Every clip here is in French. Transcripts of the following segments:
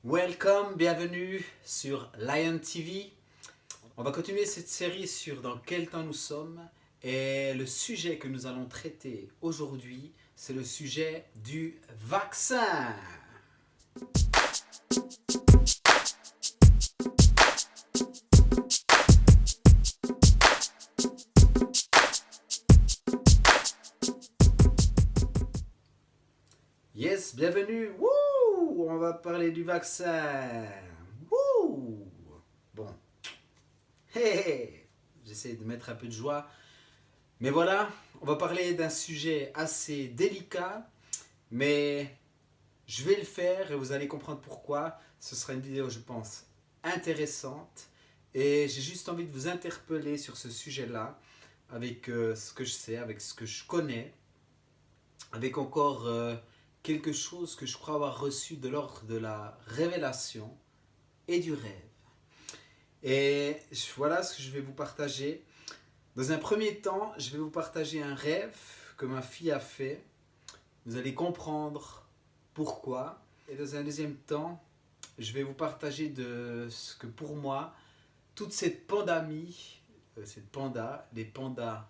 Welcome, bienvenue sur Lion TV. On va continuer cette série sur dans quel temps nous sommes. Et le sujet que nous allons traiter aujourd'hui, c'est le sujet du vaccin. Yes, bienvenue. Wouh, on va parler du vaccin. Wouh. Bon. Hey, j'essaie de mettre un peu de joie. Mais voilà, on va parler d'un sujet assez délicat, mais je vais le faire et vous allez comprendre pourquoi. Ce sera une vidéo, je pense, intéressante. Et j'ai juste envie de vous interpeller sur ce sujet-là, avec ce que je sais, avec ce que je connais, avec encore quelque chose que je crois avoir reçu de l'ordre de la révélation et du rêve. Et voilà ce que je vais vous partager. Dans un premier temps, je vais vous partager un rêve que ma fille a fait. Vous allez comprendre pourquoi. Et dans un deuxième temps, je vais vous partager de ce que pour moi, toute cette pandémie, les pandas,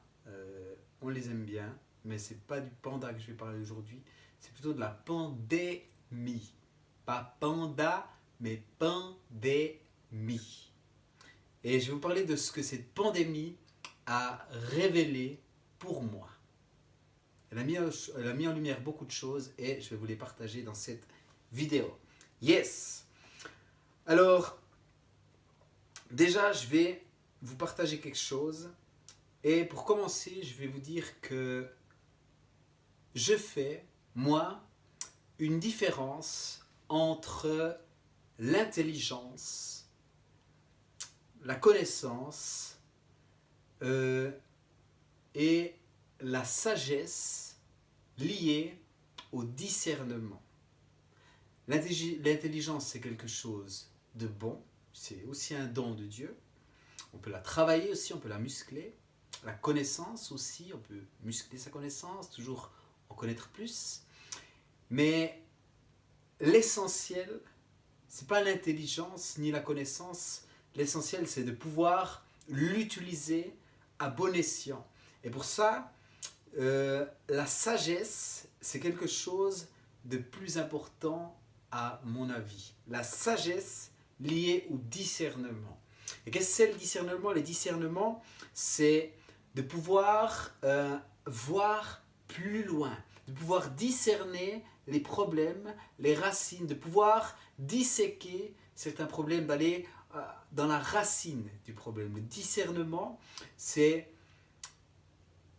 on les aime bien, mais c'est pas du panda que je vais parler aujourd'hui, c'est plutôt de la pandémie. Pas panda, mais pandémie. Et je vais vous parler de ce que cette pandémie a révélé pour moi. Elle a mis en lumière beaucoup de choses et je vais vous les partager dans cette vidéo. Yes! Alors, déjà, je vais vous partager quelque chose. Et pour commencer, je vais vous dire que je fais, moi, une différence entre l'intelligence, la connaissance et la sagesse liée au discernement. L'intelligence, c'est quelque chose de bon, c'est aussi un don de Dieu. On peut la travailler aussi, on peut la muscler. La connaissance aussi, on peut muscler sa connaissance, toujours en connaître plus. Mais l'essentiel, c'est pas l'intelligence ni la connaissance. L'essentiel, c'est de pouvoir l'utiliser à bon escient. Et pour ça, la sagesse, c'est quelque chose de plus important à mon avis. La sagesse liée au discernement. Et qu'est-ce que c'est le discernement? Le discernement, c'est de pouvoir voir plus loin, de pouvoir discerner les problèmes, les racines, de pouvoir disséquer certains problèmes, d'aller dans la racine du problème. Le discernement, c'est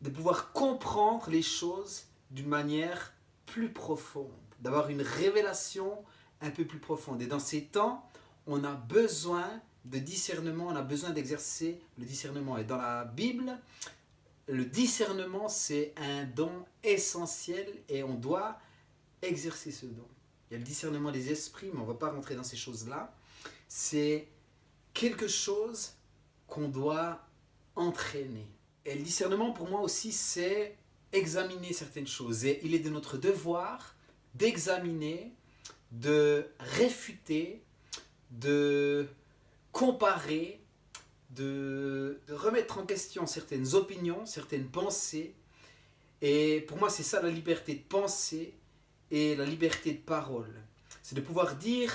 de pouvoir comprendre les choses d'une manière plus profonde, d'avoir une révélation un peu plus profonde. Et dans ces temps, on a besoin de discernement, on a besoin d'exercer le discernement. Et dans la Bible, le discernement, c'est un don essentiel et on doit exercer ce don. Il y a le discernement des esprits, mais on ne va pas rentrer dans ces choses-là. C'est quelque chose qu'on doit entraîner. Et le discernement, pour moi aussi, c'est examiner certaines choses. Et il est de notre devoir d'examiner, de réfuter, de comparer, de remettre en question certaines opinions, certaines pensées. Et pour moi, c'est ça la liberté de penser et la liberté de parole. C'est de pouvoir dire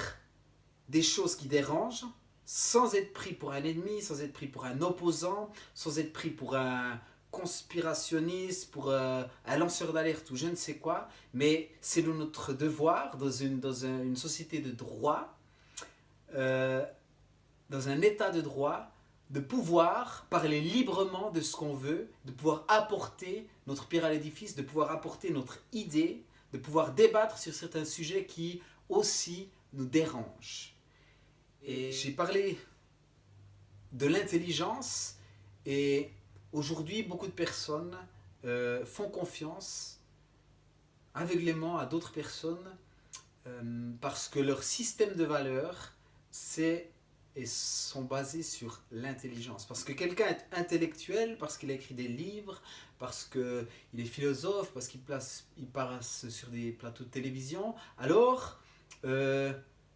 des choses qui dérangent sans être pris pour un ennemi, sans être pris pour un opposant, sans être pris pour un conspirationniste, pour un lanceur d'alerte ou je ne sais quoi. Mais c'est notre devoir dans une société de droit, dans un état de droit, de pouvoir parler librement de ce qu'on veut, de pouvoir apporter notre pierre à l'édifice, de pouvoir apporter notre idée, de pouvoir débattre sur certains sujets qui aussi nous dérangent. Et j'ai parlé de l'intelligence et aujourd'hui beaucoup de personnes font confiance aveuglément à d'autres personnes parce que leur système de valeurs sont basés sur l'intelligence. Parce que quelqu'un est intellectuel, parce qu'il a écrit des livres, parce qu'il est philosophe, parce qu'il passe sur des plateaux de télévision, alors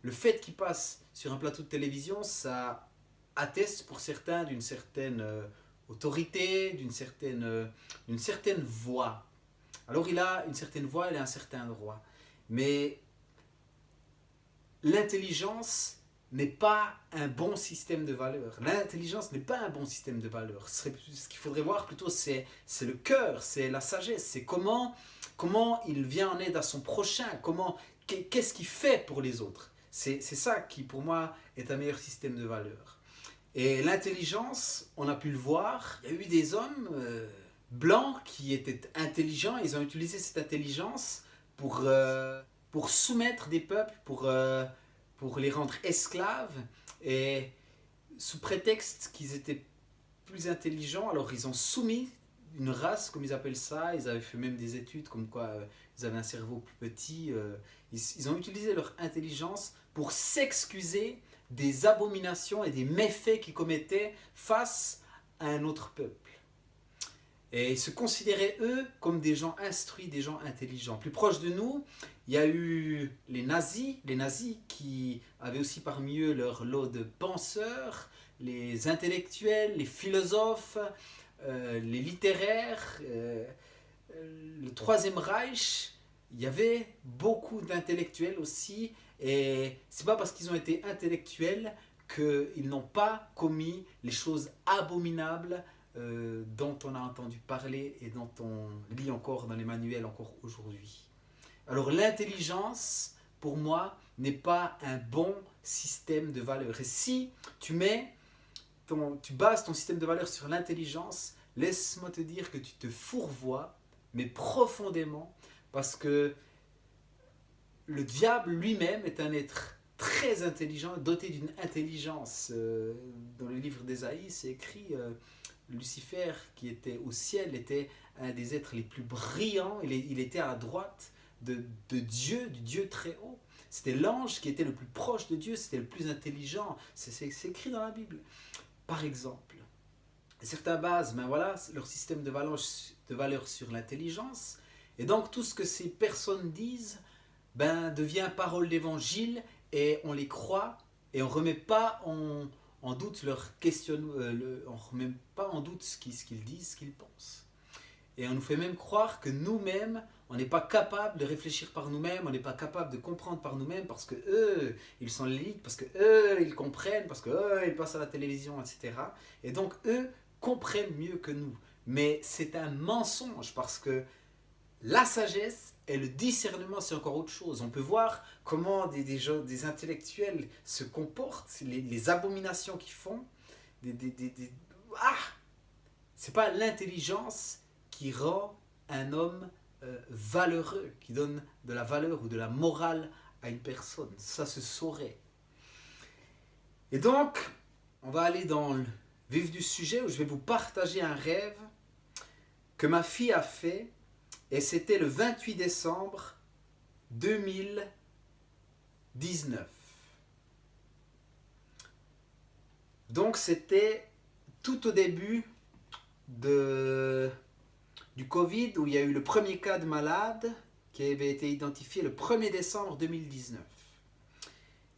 le fait qu'il passe sur un plateau de télévision, ça atteste pour certains d'une certaine autorité, d'une certaine voix. Alors il a une certaine voix, il a un certain droit. Mais l'intelligence n'est pas un bon système de valeurs. L'intelligence n'est pas un bon système de valeurs. Ce qu'il faudrait voir plutôt, c'est le cœur, c'est la sagesse, c'est comment il vient en aide à son prochain, qu'est-ce qu'il fait pour les autres. C'est ça qui, pour moi, est un meilleur système de valeurs. Et l'intelligence, on a pu le voir, il y a eu des hommes blancs qui étaient intelligents, ils ont utilisé cette intelligence pour soumettre des peuples, pour les rendre esclaves, et sous prétexte qu'ils étaient plus intelligents, alors ils ont soumis une race, comme ils appellent ça, ils avaient fait même des études comme quoi ils avaient un cerveau plus petit, ils ont utilisé leur intelligence pour s'excuser des abominations et des méfaits qu'ils commettaient face à un autre peuple. Et ils se considéraient, eux, comme des gens instruits, des gens intelligents. Plus proche de nous, il y a eu les nazis qui avaient aussi parmi eux leur lot de penseurs, les intellectuels, les philosophes, les littéraires, le Troisième Reich. Il y avait beaucoup d'intellectuels aussi, et c'est pas parce qu'ils ont été intellectuels qu'ils n'ont pas commis les choses abominables dont on a entendu parler et dont on lit encore dans les manuels encore aujourd'hui. Alors l'intelligence, pour moi, n'est pas un bon système de valeurs. Et si tu bases ton système de valeurs sur l'intelligence, laisse-moi te dire que tu te fourvoies, mais profondément, parce que le diable lui-même est un être très intelligent, doté d'une intelligence. Dans le livre d'Ésaïe, c'est écrit Lucifer, qui était au ciel, était un des êtres les plus brillants. Il était à la droite de Dieu, du Dieu très haut. C'était l'ange qui était le plus proche de Dieu, c'était le plus intelligent. C'est écrit dans la Bible. Par exemple, certains basent leur système de valeurs sur l'intelligence. Et donc tout ce que ces personnes disent devient parole d'évangile, et on les croit, et on ne remet pas en doute leur questionnement, on remet pas en doute ce qu'ils disent, ce qu'ils pensent. Et on nous fait même croire que nous-mêmes, on n'est pas capable de réfléchir par nous-mêmes, on n'est pas capable de comprendre par nous-mêmes, parce que eux, ils sont l'élite, parce que eux, ils comprennent, parce que eux, ils passent à la télévision, etc. Et donc, eux comprennent mieux que nous. Mais c'est un mensonge, parce que la sagesse et le discernement, c'est encore autre chose. On peut voir comment des intellectuels se comportent, les abominations qu'ils font. C'est pas l'intelligence qui rend un homme valeureux, qui donne de la valeur ou de la morale à une personne. Ça se saurait. Et donc, on va aller dans le vif du sujet, où je vais vous partager un rêve que ma fille a fait. Et c'était le 28 décembre 2019. Donc c'était tout au début du Covid, où il y a eu le premier cas de malade qui avait été identifié le 1er décembre 2019.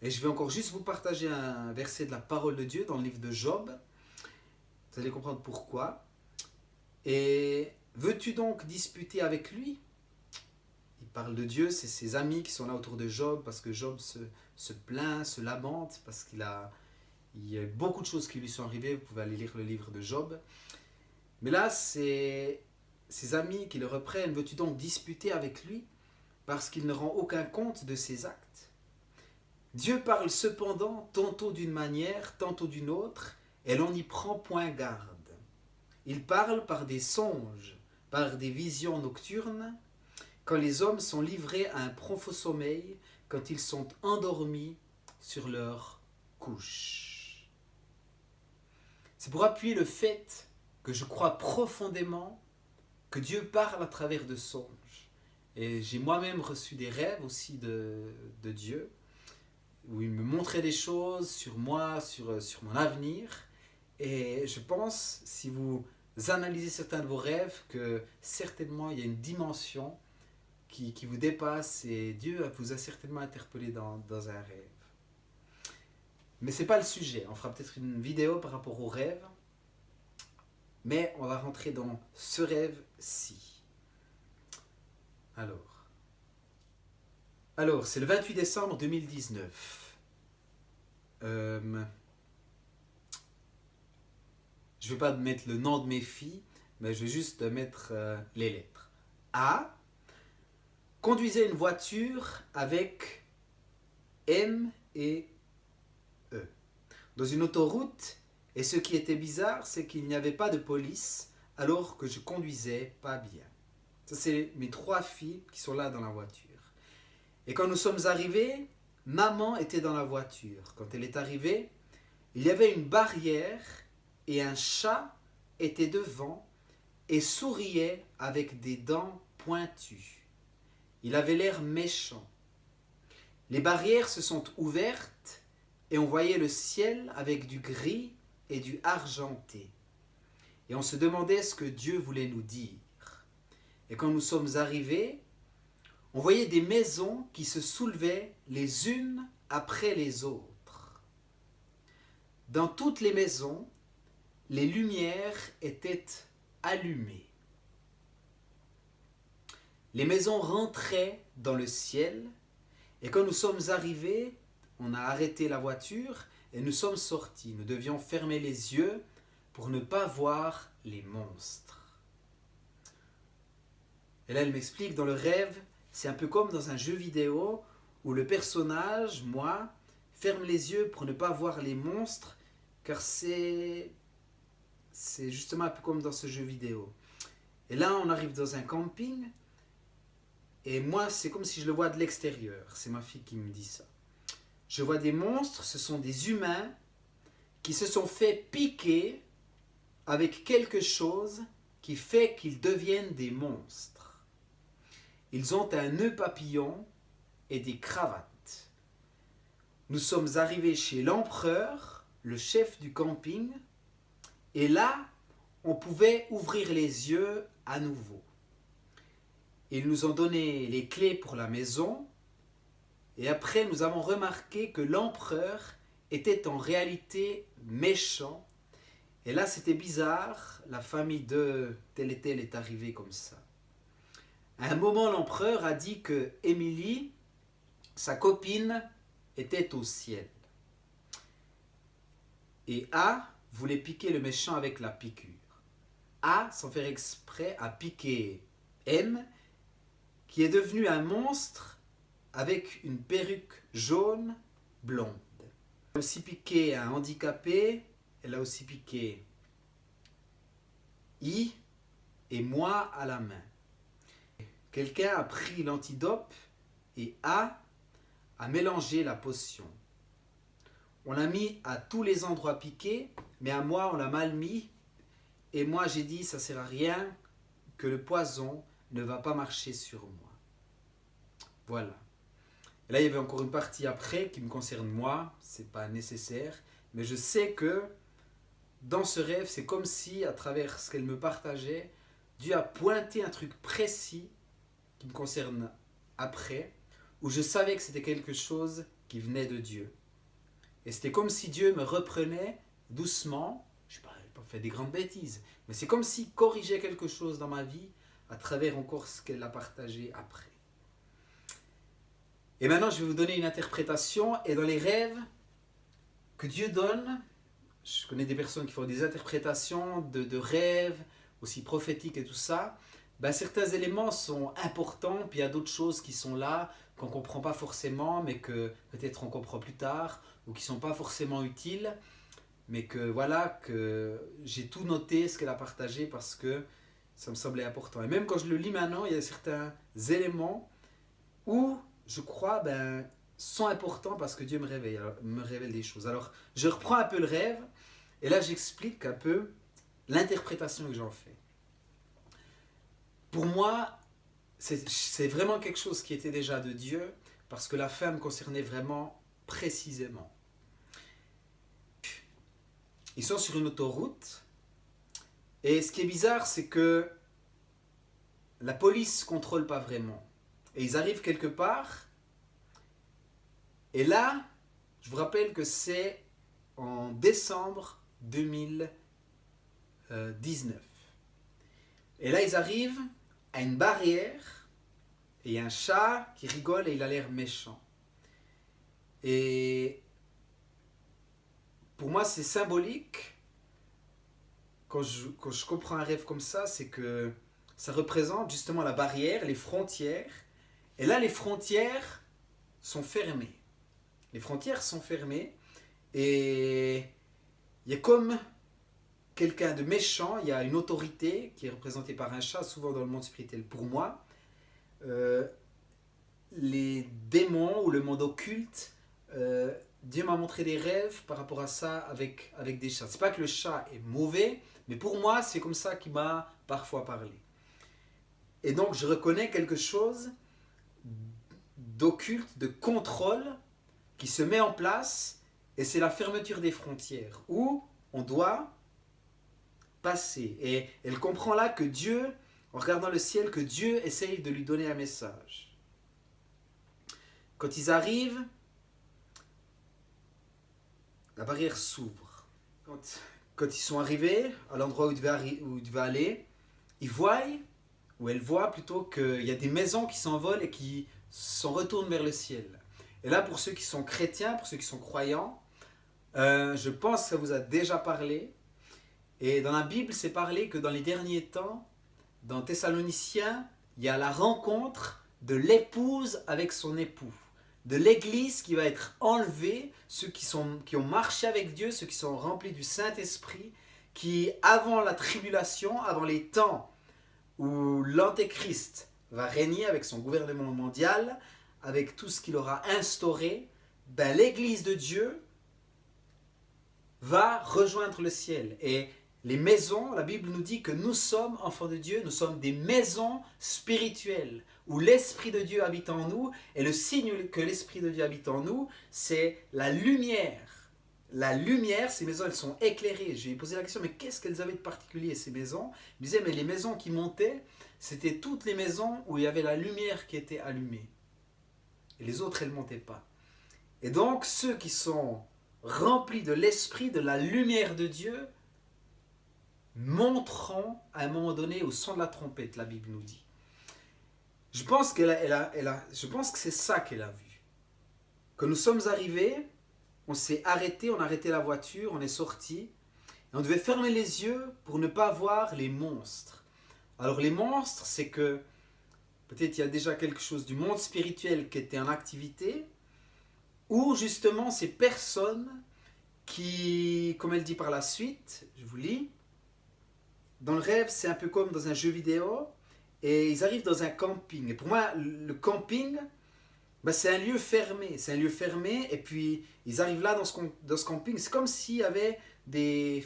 Et je vais encore juste vous partager un verset de la parole de Dieu dans le livre de Job. Vous allez comprendre pourquoi. Et veux-tu donc disputer avec lui? Il parle de Dieu, c'est ses amis qui sont là autour de Job, parce que Job se plaint, se lamente, parce il y a beaucoup de choses qui lui sont arrivées. Vous pouvez aller lire le livre de Job. Mais là, c'est ses amis qui le reprennent. Veux-tu donc disputer avec lui, parce qu'il ne rend aucun compte de ses actes? Dieu parle cependant tantôt d'une manière, tantôt d'une autre, et l'on n'y prend point garde. Il parle par des songes, par des visions nocturnes, quand les hommes sont livrés à un profond sommeil, quand ils sont endormis sur leur couche. C'est pour appuyer le fait que je crois profondément que Dieu parle à travers de songes. Et j'ai moi-même reçu des rêves aussi de Dieu, où il me montrait des choses sur moi, sur mon avenir. Et je pense, si vous analysez certains de vos rêves, que certainement il y a une dimension qui vous dépasse, et Dieu vous a certainement interpellé dans un rêve. Mais ce n'est pas le sujet. On fera peut-être une vidéo par rapport aux rêves. Mais on va rentrer dans ce rêve-ci. Alors c'est le 28 décembre 2019. Je ne vais pas mettre le nom de mes filles, mais je vais juste mettre les lettres. A conduisait une voiture avec M et E dans une autoroute, et ce qui était bizarre, c'est qu'il n'y avait pas de police alors que je conduisais pas bien. Ça, c'est mes 3 filles qui sont là dans la voiture. Et quand nous sommes arrivés, maman était dans la voiture. Quand elle est arrivée, il y avait une barrière et un chat était devant et souriait avec des dents pointues. Il avait l'air méchant. Les barrières se sont ouvertes et on voyait le ciel avec du gris et du argenté. Et on se demandait ce que Dieu voulait nous dire. Et quand nous sommes arrivés, on voyait des maisons qui se soulevaient les unes après les autres. Dans toutes les maisons, les lumières étaient allumées. Les maisons rentraient dans le ciel, et quand nous sommes arrivés, on a arrêté la voiture et nous sommes sortis. Nous devions fermer les yeux pour ne pas voir les monstres. Et là, elle m'explique, dans le rêve, c'est un peu comme dans un jeu vidéo où le personnage, moi, ferme les yeux pour ne pas voir les monstres, car c'est justement un peu comme dans ce jeu vidéo. Et là, on arrive dans un camping, et moi, c'est comme si je le vois de l'extérieur. C'est ma fille qui me dit ça. Je vois des monstres, ce sont des humains qui se sont fait piquer avec quelque chose qui fait qu'ils deviennent des monstres. Ils ont un nœud papillon et des cravates. Nous sommes arrivés chez l'empereur, le chef du camping, et là, on pouvait ouvrir les yeux à nouveau. Ils nous ont donné les clés pour la maison, et après nous avons remarqué que l'empereur était en réalité méchant. Et là c'était bizarre, la famille de tel et tel est arrivée comme ça. À un moment, l'empereur a dit que Émilie, sa copine, était au ciel. Et A voulait piquer le méchant avec la piqûre. A, sans faire exprès, a piqué M, qui est devenu un monstre avec une perruque jaune blonde. Elle a aussi piqué un handicapé, elle a aussi piqué I et moi à la main. Quelqu'un a pris l'antidope et A mélangé la potion. On l'a mis à tous les endroits piqués, mais à moi on l'a mal mis. Et moi j'ai dit ça sert à rien, que le poison ne va pas marcher sur moi. Voilà. Et là il y avait encore une partie après qui me concerne moi, c'est pas nécessaire, mais je sais que dans ce rêve c'est comme si à travers ce qu'elle me partageait, Dieu a pointé un truc précis qui me concerne après, où je savais que c'était quelque chose qui venait de Dieu. Et c'était comme si Dieu me reprenait doucement, je n'ai pas fait des grandes bêtises, mais c'est comme s'il corrigeait quelque chose dans ma vie à travers encore ce qu'elle a partagé après. Et maintenant, je vais vous donner une interprétation. Et dans les rêves que Dieu donne, je connais des personnes qui font des interprétations de rêves, aussi prophétiques et tout ça, ben certains éléments sont importants, puis il y a d'autres choses qui sont là, qu'on ne comprend pas forcément, mais que peut-être on comprend plus tard, ou qui ne sont pas forcément utiles, mais que voilà, que j'ai tout noté, ce qu'elle a partagé, parce que ça me semblait important. Et même quand je le lis maintenant, il y a certains éléments où je crois sont importants parce que Dieu me révèle des choses. Alors, je reprends un peu le rêve, et là j'explique un peu l'interprétation que j'en fais. Pour moi, c'est vraiment quelque chose qui était déjà de Dieu, parce que la fin me concernait vraiment précisément. Ils sont sur une autoroute, et ce qui est bizarre, c'est que la police ne contrôle pas vraiment. Et ils arrivent quelque part, et là, je vous rappelle que c'est en décembre 2019. Et là, ils arrivent à une barrière et il y a un chat qui rigole et il a l'air méchant. Et pour moi, c'est symbolique. Quand je comprends un rêve comme ça, c'est que ça représente justement la barrière, les frontières. Et là, les frontières sont fermées. Les frontières sont fermées et il y a comme quelqu'un de méchant, il y a une autorité qui est représentée par un chat, souvent dans le monde spirituel. Pour moi, les démons ou le monde occulte, Dieu m'a montré des rêves par rapport à ça avec des chats. C'est pas que le chat est mauvais, mais pour moi, c'est comme ça qu'il m'a parfois parlé. Et donc, je reconnais quelque chose d'occulte, de contrôle qui se met en place, et c'est la fermeture des frontières, où on doit passer. Et elle comprend là que Dieu, en regardant le ciel, que Dieu essaye de lui donner un message. Quand ils arrivent, la barrière s'ouvre. Quand ils sont arrivés à l'endroit où ils devaient aller, ils voient, ou elle voit plutôt, qu'il y a des maisons qui s'envolent et qui s'en retournent vers le ciel. Et là, pour ceux qui sont chrétiens, pour ceux qui sont croyants, je pense que ça vous a déjà parlé. Et dans la Bible, c'est parlé que dans les derniers temps, dans Thessaloniciens, il y a la rencontre de l'épouse avec son époux. De l'église qui va être enlevée, ceux qui ont marché avec Dieu, ceux qui sont remplis du Saint-Esprit, qui avant la tribulation, avant les temps où l'Antéchrist va régner avec son gouvernement mondial, avec tout ce qu'il aura instauré, ben l'église de Dieu va rejoindre le ciel. Et les maisons, la Bible nous dit que nous sommes enfants de Dieu, nous sommes des maisons spirituelles où l'Esprit de Dieu habite en nous, et le signe que l'Esprit de Dieu habite en nous, c'est la lumière. La lumière, ces maisons, elles sont éclairées. J'ai posé la question, mais qu'est-ce qu'elles avaient de particulier, ces maisons? Je me disais, mais les maisons qui montaient, c'était toutes les maisons où il y avait la lumière qui était allumée. Et les autres, elles ne montaient pas. Et donc, ceux qui sont remplis de l'Esprit, de la lumière de Dieu, monteront à un moment donné au son de la trompette, la Bible nous dit. Je pense que c'est ça qu'elle a vu. Quand nous sommes arrivés, on s'est arrêté, on a arrêté la voiture, on est sorti, et on devait fermer les yeux pour ne pas voir les monstres. Alors les monstres, c'est que peut-être il y a déjà quelque chose du monde spirituel qui était en activité, ou justement ces personnes qui, comme elle dit par la suite, je vous lis, dans le rêve, c'est un peu comme dans un jeu vidéo, et ils arrivent dans un camping. Et pour moi, le camping, ben c'est un lieu fermé. C'est un lieu fermé, et puis ils arrivent là dans ce camping. C'est comme s'il y avait des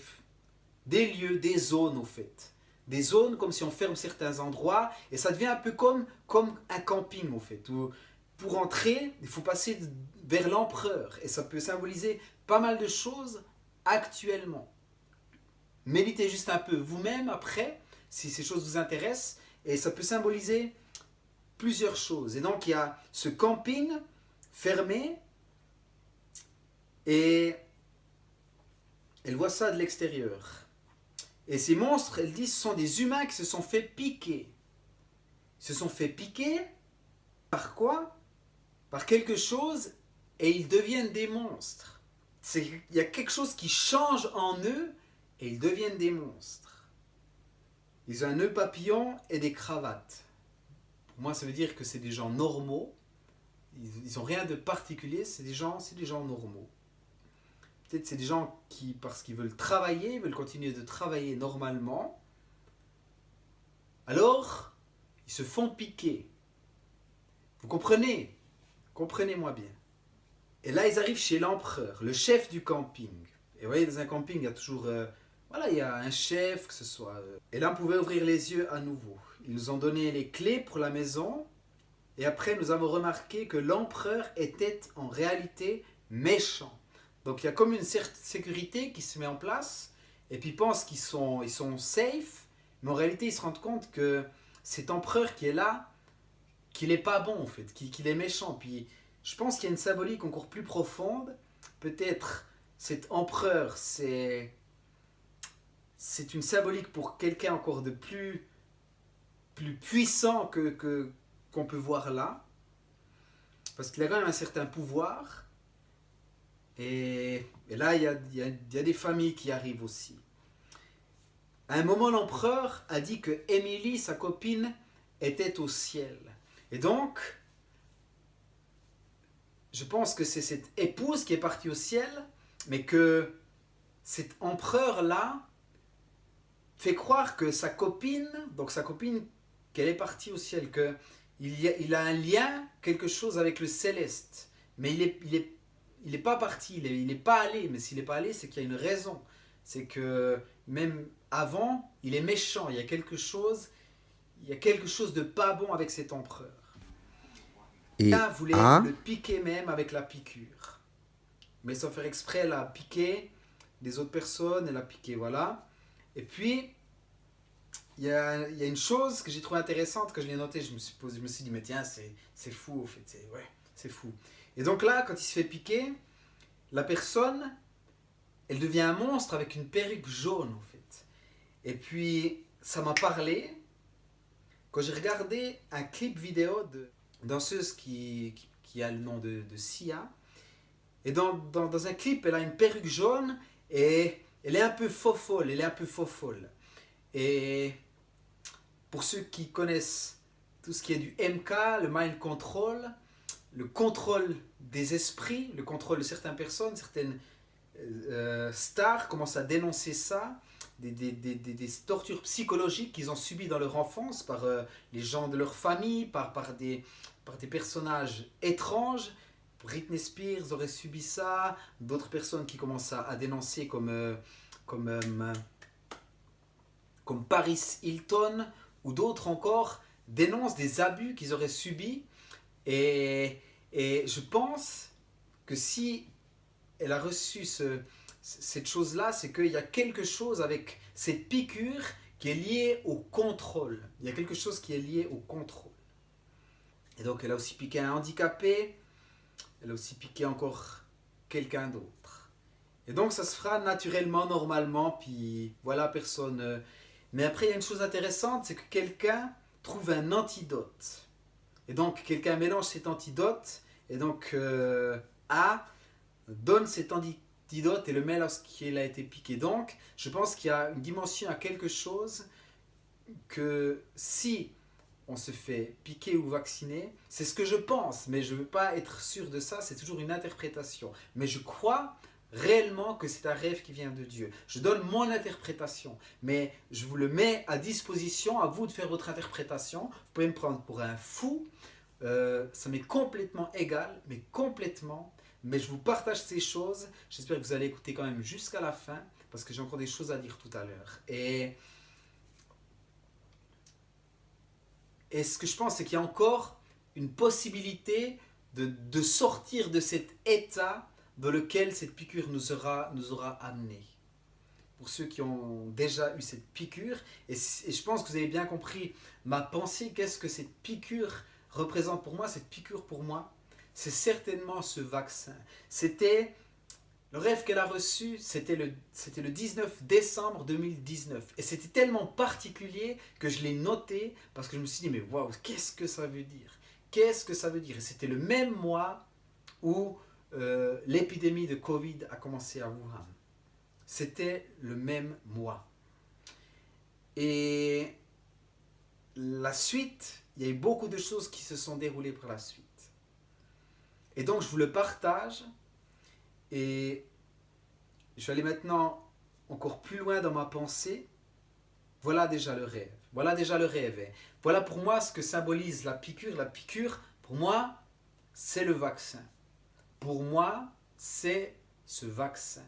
lieux, des zones au fait. Des zones comme si on ferme certains endroits, et ça devient un peu comme un camping au fait. Où pour entrer, il faut passer vers l'empereur, et ça peut symboliser pas mal de choses actuellement. Méditez juste un peu vous-même après, si ces choses vous intéressent, et ça peut symboliser plusieurs choses. Et donc il y a ce camping fermé, et elle voit ça de l'extérieur. Et ces monstres, elle dit, ce sont des humains qui se sont fait piquer. Ils se sont fait piquer par quoi? Par quelque chose, et ils deviennent des monstres. Il y a quelque chose qui change en eux, et ils deviennent des monstres. Ils ont un nœud papillon et des cravates. Pour moi, ça veut dire que c'est des gens normaux. Ils n'ont rien de particulier, c'est des gens normaux. Peut-être c'est des gens qui, parce qu'ils veulent travailler, veulent continuer de travailler normalement. Alors, ils se font piquer. Vous comprenez? Comprenez-moi bien. Et là, ils arrivent chez l'empereur, le chef du camping. Et vous voyez, dans un camping, il y a toujours... il y a un chef, que ce soit... Et là, on pouvait ouvrir les yeux à nouveau. Ils nous ont donné les clés pour la maison. Et après, nous avons remarqué que l'empereur était en réalité méchant. Donc, il y a comme une certaine sécurité qui se met en place. Et puis, ils pensent qu'ils sont safe. Mais en réalité, ils se rendent compte que cet empereur qui est là, qu'il n'est pas bon, en fait. Qu'il est méchant. Puis, je pense qu'il y a une symbolique encore plus profonde. Peut-être... cet empereur, c'est une symbolique pour quelqu'un encore de plus puissant qu'on peut voir là. Parce qu'il a quand même un certain pouvoir. Et là, il y a des familles qui arrivent aussi. À un moment, l'empereur a dit que Émilie, sa copine, était au ciel. Et donc, je pense que c'est cette épouse qui est partie au ciel, mais que cet empereur-là fait croire que sa copine, qu'elle est partie au ciel, qu'il a un lien, quelque chose avec le céleste. Mais il est pas parti, il est pas allé. Mais s'il n'est pas allé, c'est qu'il y a une raison. C'est que même avant, il est méchant. Il y a quelque chose de pas bon avec cet empereur. Et Quelqu'un voulait A, le piquer même avec la piqûre. Mais sans faire exprès, elle a piqué les autres personnes, elle a piqué, voilà. Et puis, il y a une chose que j'ai trouvée intéressante, que je l'ai notée, je me suis dit, mais tiens, c'est fou, en fait, c'est fou. Et donc là, quand il se fait piquer, la personne, elle devient un monstre avec une perruque jaune, en fait. Et puis, ça m'a parlé quand j'ai regardé un clip vidéo de danseuse qui a le nom de Sia. Et dans un clip, elle a une perruque jaune et elle est un peu faux-folle, Et pour ceux qui connaissent tout ce qui est du MK, le mind control, le contrôle des esprits, le contrôle de certaines personnes, certaines stars commencent à dénoncer ça, des tortures psychologiques qu'ils ont subies dans leur enfance par les gens de leur famille, par des personnages étranges. Britney Spears aurait subi ça, d'autres personnes qui commencent à dénoncer comme Paris Hilton, ou d'autres encore dénoncent des abus qu'ils auraient subis. Et je pense que si elle a reçu cette chose-là, c'est qu'il y a quelque chose avec cette piqûre qui est liée au contrôle. Il y a quelque chose qui est lié au contrôle. Et donc elle a aussi piqué un handicapé, elle a aussi piqué encore quelqu'un d'autre. Et donc ça se fera naturellement, normalement, puis voilà, personne... Mais après, il y a une chose intéressante, c'est que quelqu'un trouve un antidote. Et donc quelqu'un mélange cet antidote, et donc A donne cet antidote et le met lorsqu'il a été piqué. Donc, je pense qu'il y a une dimension à quelque chose que si on se fait piquer ou vacciner, c'est ce que je pense, mais je ne veux pas être sûr de ça, c'est toujours une interprétation. Mais je crois réellement que c'est un rêve qui vient de Dieu. Je donne mon interprétation, mais je vous le mets à disposition, à vous de faire votre interprétation. Vous pouvez me prendre pour un fou, ça m'est complètement égal, mais complètement. Mais je vous partage ces choses. J'espère que vous allez écouter quand même jusqu'à la fin, parce que j'ai encore des choses à dire tout à l'heure. Et ce que je pense, c'est qu'il y a encore une possibilité de sortir de cet état dans lequel cette piqûre nous aura amenés. Pour ceux qui ont déjà eu cette piqûre, et je pense que vous avez bien compris ma pensée, qu'est-ce que cette piqûre représente pour moi. Cette piqûre pour moi, c'est certainement ce vaccin. C'était le rêve qu'elle a reçu, c'était le 19 décembre 2019. Et c'était tellement particulier que je l'ai noté parce que je me suis dit, mais waouh, qu'est-ce que ça veut dire? Qu'est-ce que ça veut dire? Et c'était le même mois où l'épidémie de Covid a commencé à Wuhan. C'était le même mois. Et la suite, il y a eu beaucoup de choses qui se sont déroulées par la suite. Et donc je vous le partage. Et je vais aller maintenant encore plus loin dans ma pensée. Voilà déjà le rêve. Voilà déjà le rêve. Voilà pour moi ce que symbolise la piqûre. La piqûre, pour moi, c'est le vaccin. Pour moi, c'est ce vaccin.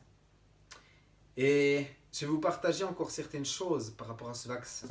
Et je vais vous partager encore certaines choses par rapport à ce vaccin.